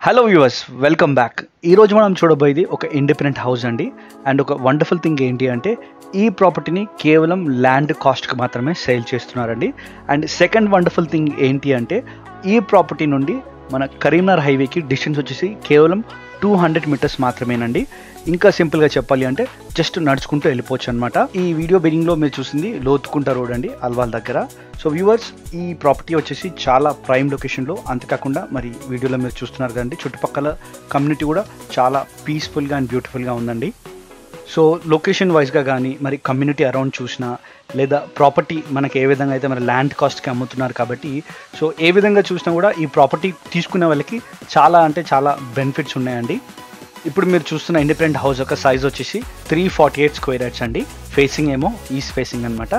Hello viewers, welcome back. ఈరోజు మనం చూడబోయేది ఒక ఇండిపెండెంట్ హౌస్ అండి. అండ్ ఒక వండర్ఫుల్ థింగ్ ఏంటి అంటే ఈ ప్రాపర్టీని కేవలం ల్యాండ్ కాస్ట్కి మాత్రమే సేల్ చేస్తున్నారండి. అండ్ సెకండ్ వండర్ఫుల్ థింగ్ ఏంటి అంటే ఈ ప్రాపర్టీ నుండి మన కరీంనగర్ హైవేకి డిస్టెన్స్ వచ్చేసి కేవలం 200 మీటర్స్ మాత్రమేనండి. ఇంకా సింపుల్గా చెప్పాలి అంటే జస్ట్ నడుచుకుంటూ వెళ్ళిపోవచ్చు అనమాట. ఈ వీడియో బిగినింగ్లో మీరు చూసింది లోతుకుంట రోడ్ అండి, అల్వాల్ దగ్గర. సో వ్యూవర్స్, ఈ ప్రాపర్టీ వచ్చేసి చాలా ప్రైమ్ లొకేషన్లో, అంతేకాకుండా మరి వీడియోలో మీరు చూస్తున్నారు కదండి, చుట్టుపక్కల కమ్యూనిటీ కూడా చాలా పీస్ఫుల్గా అండ్ బ్యూటిఫుల్గా ఉందండి. సో లొకేషన్ వైజ్గా కానీ మరి కమ్యూనిటీ అరౌండ్ చూసినా లేదా ప్రాపర్టీ మనకి ఏ విధంగా అయితే మరి ల్యాండ్ కాస్ట్కి అమ్ముతున్నారు కాబట్టి సో ఏ విధంగా చూసినా కూడా ఈ ప్రాపర్టీ తీసుకునే వాళ్ళకి చాలా అంటే చాలా బెనిఫిట్స్ ఉన్నాయండి. ఇప్పుడు మీరు చూస్తున్న ఇండిపెండెంట్ హౌస్ యొక్క సైజ్ వచ్చేసి 348 స్క్వేర్ యార్డ్స్ అండి. ఫేసింగ్ ఏమో ఈస్ట్ ఫేసింగ్ అనమాట.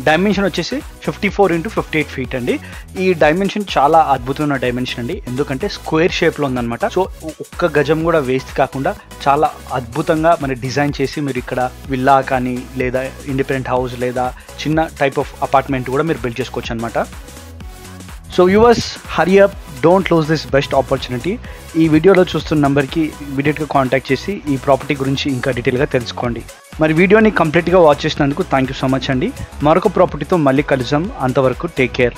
డైమెన్షన్ వచ్చేసి 54x58 ఫీట్ అండి. ఈ డైమెన్షన్ చాలా అద్భుతమైన డైమెన్షన్ అండి, ఎందుకంటే స్క్వేర్ షేప్లో ఉందన్నమాట. సో ఒక్క గజం కూడా వేస్ట్ కాకుండా చాలా అద్భుతంగా మరి డిజైన్ చేసి మీరు ఇక్కడ విల్లా కానీ లేదా ఇండిపెండెంట్ హౌస్ లేదా చిన్న టైప్ ఆఫ్ అపార్ట్మెంట్ కూడా మీరు బిల్డ్ చేసుకోవచ్చు అనమాట. So viewers, hurry up, don't lose this best opportunity. ఈ వీడియోలో చూస్తున్న నెంబర్కి ఇమీడియట్గా కాంటాక్ట్ చేసి ఈ ప్రాపర్టీ గురించి ఇంకా డీటెయిల్గా తెలుసుకోండి. మరి వీడియోని కంప్లీట్గా వాచ్ చేసినందుకు థ్యాంక్ యూ సో మచ్ అండి. మరొక ప్రాపర్టీతో మళ్ళీ కలుద్దాం. అంతవరకు టేక్ కేర్.